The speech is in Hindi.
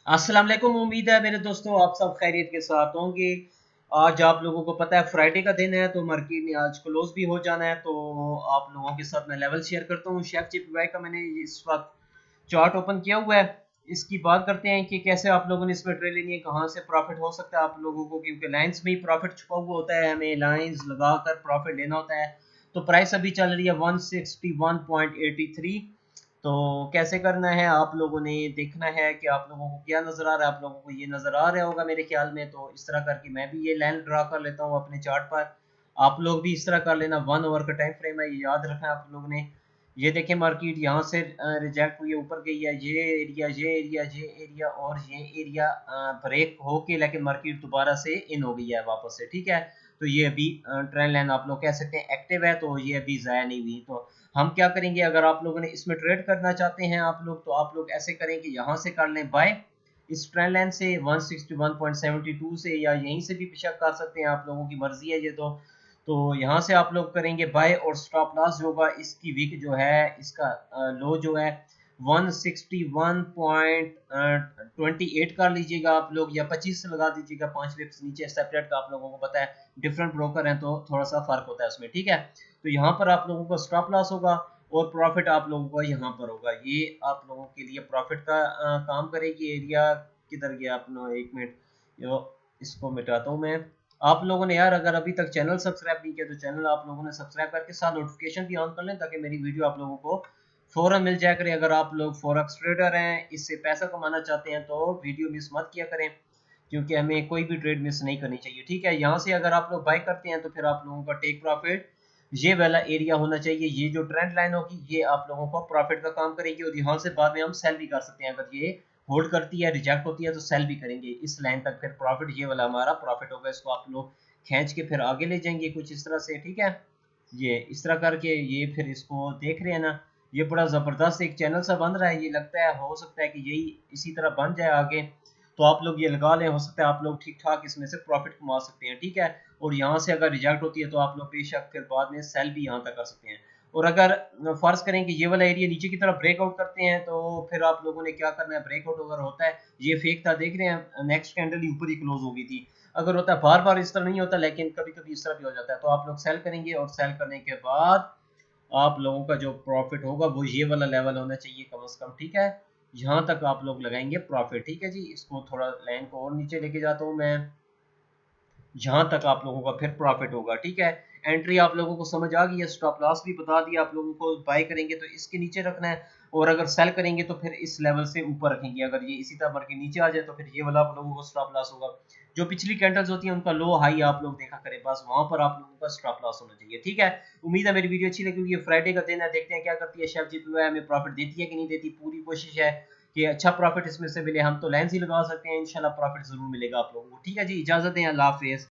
अस्सलाम वालेकुम। उम्मीद है मेरे दोस्तों आप सब खैरियत के साथ होंगे। आज आप लोगों को पता है फ्राइडे का दिन है तो मार्केट ने आज क्लोज भी हो जाना है। तो आप लोगों के साथ मैं लेवल शेयर करता हूँ। शेफ जीपीवाई का मैंने इस वक्त चार्ट ओपन किया हुआ है। इसकी बात करते हैं कि कैसे आप लोगों ने इसमें ट्रेड लेनी है, कहाँ से प्रॉफिट हो सकता है आप लोगों को, क्योंकि लाइंस में ही प्रॉफिट छुपा हुआ होता है, हमें लाइंस लगाकर प्रॉफिट लेना होता है। तो प्राइस अभी चल रही है 161.83। तो कैसे करना है आप लोगों ने देखना है कि आप लोगों को क्या नज़र आ रहा है। आप लोगों को ये नज़र आ रहा होगा मेरे ख्याल में। तो इस तरह करके मैं भी ये लाइन ड्रा कर लेता हूँ अपने चार्ट पर। आप लोग भी इस तरह कर लेना। 1 आवर का टाइम फ्रेम है, ये याद रखना है आप लोगों ने। ये देखें मार्केट यहाँ से रिजेक्ट हुई है, ऊपर गई है। ये एरिया और ये एरिया ब्रेक होके लेकिन मार्केट दोबारा से इन हो गई है वापस से। ठीक है, तो ये अभी ट्रेंड लाइन आप लोग कह सकते हैं एक्टिव है, तो ये अभी ज़ाया नहीं हुई। तो हम क्या करेंगे, अगर आप लोगों ने इसमें ट्रेड करना चाहते हैं आप लोग, तो आप लोग ऐसे करें कि यहाँ से कर लें बाय इस ट्रेंड लाइन से 161.72 से, या यहीं से भी पिछा कर सकते हैं, आप लोगों की मर्जी है ये। तो यहाँ से आप लोग करेंगे बाय, और स्टॉप लॉस जो होगा इसकी वीक जो है, इसका लो जो है 161.28 कर लीजिएगा आप लोग, या 25 से लगा दीजिएगा 5 पिप्स नीचे। सेपरेट का आप लोगों को पता है डिफरेंट ब्रोकर हैं तो थोड़ा सा फर्क होता है उसमें। ठीक है, तो यहाँ पर आप लोगों का स्टॉप लॉस होगा और प्रॉफिट आप लोगों का यहाँ पर होगा। ये आप लोगों के लिए प्रॉफिट का काम करेगी। एरिया किधर गया अपना, एक मिनट, यो इसको मिटाता हूँ मैं। आप लोगों ने यार अगर अभी तक चैनल सब्सक्राइब नहीं किया तो चैनल आप लोगों ने सब्सक्राइब करके साथ नोटिफिकेशन भी ऑन कर लें, ताकि मेरी वीडियो आप लोगों को फौरन मिल जाया करे। अगर आप लोग फॉरेक्स ट्रेडर हैं, इससे पैसा कमाना चाहते हैं, तो वीडियो मिस मत किया करें, क्योंकि हमें कोई भी ट्रेड मिस नहीं करनी चाहिए। ठीक है, यहाँ से अगर आप लोग बाय करते हैं तो फिर आप लोगों का टेक प्रॉफिट ये वाला एरिया होना चाहिए। ये जो ट्रेंड लाइन होगी ये आप लोगों को प्रॉफिट का काम करेगी, और यहाँ से बाद में हम सेल भी कर सकते हैं। अगर ये होल्ड करती है, रिजेक्ट होती है, तो सेल भी करेंगे इस लाइन तक, फिर प्रॉफिट ये वाला हमारा प्रॉफिट होगा। इसको आप लोग खींच के फिर आगे ले जाएंगे कुछ इस तरह से। ठीक है, ये इस तरह करके ये फिर इसको देख रहे हैं ना, ये बड़ा ज़बरदस्त एक चैनल सा बन रहा है। ये लगता है हो सकता है कि यही इसी तरह बन जाए आगे। तो आप लोग ये लगा लें, हो सकता है आप लोग ठीक ठाक इसमें से प्रॉफिट कमा सकते हैं। ठीक है, और यहाँ से अगर रिजेक्ट होती है तो आप लोग बेशक फिर बाद में सेल भी यहाँ तक कर सकते हैं। और अगर फर्ज करें कि ये वाला एरिया नीचे की तरफ ब्रेकआउट करते हैं, तो फिर आप लोगों ने क्या करना है, ब्रेकआउट अगर होता है, ये फेक था देख रहे हैं, नेक्स्ट कैंडल ही ऊपर ही क्लोज हो गई थी। अगर होता है बार बार इस तरह नहीं होता, लेकिन कभी कभी इस तरह भी हो जाता है, तो आप लोग सेल करेंगे, और सेल करने के बाद आप लोगों का जो प्रॉफिट होगा वो ये वाला लेवल होना चाहिए कम से कम। ठीक है, यहाँ तक आप लोग लगाएंगे प्रॉफिट। ठीक है जी, इसको थोड़ा लाइन को और नीचे लेके जाता हूँ मैं, जहां तक आप लोगों का फिर प्रॉफिट होगा। ठीक है, एंट्री आप लोगों को समझ आ गई है, स्टॉप लॉस भी बता दिया आप लोगों को। बाय करेंगे तो इसके नीचे रखना है, और अगर सेल करेंगे तो फिर इस लेवल से ऊपर रखेंगे। अगर ये इसी तरह बढ़ के नीचे आ जाए तो फिर ये वाला आप लोगों को स्टॉप लॉस होगा। जो पिछली कैंडल्स होती हैं उनका लो हाई आप लोग देखा करें, बस वहां पर आप लोगों का स्टॉप लॉस होना चाहिए। ठीक है, उम्मीद है मेरी वीडियो अच्छी लगी। ये फ्राइडे का दिन है, देखते हैं क्या करती है शेफ जीपीवाई, हमें प्रॉफिट देती है कि नहीं देती। पूरी कोशिश है कि अच्छा प्रॉफिट इसमें से मिले। हम तो लाइन ही लगा सकते हैं, इंशाल्लाह प्रॉफिट जरूर मिलेगा आप लोगों को। ठीक है जी, इजाजत दें, अल्लाह हाफिज़।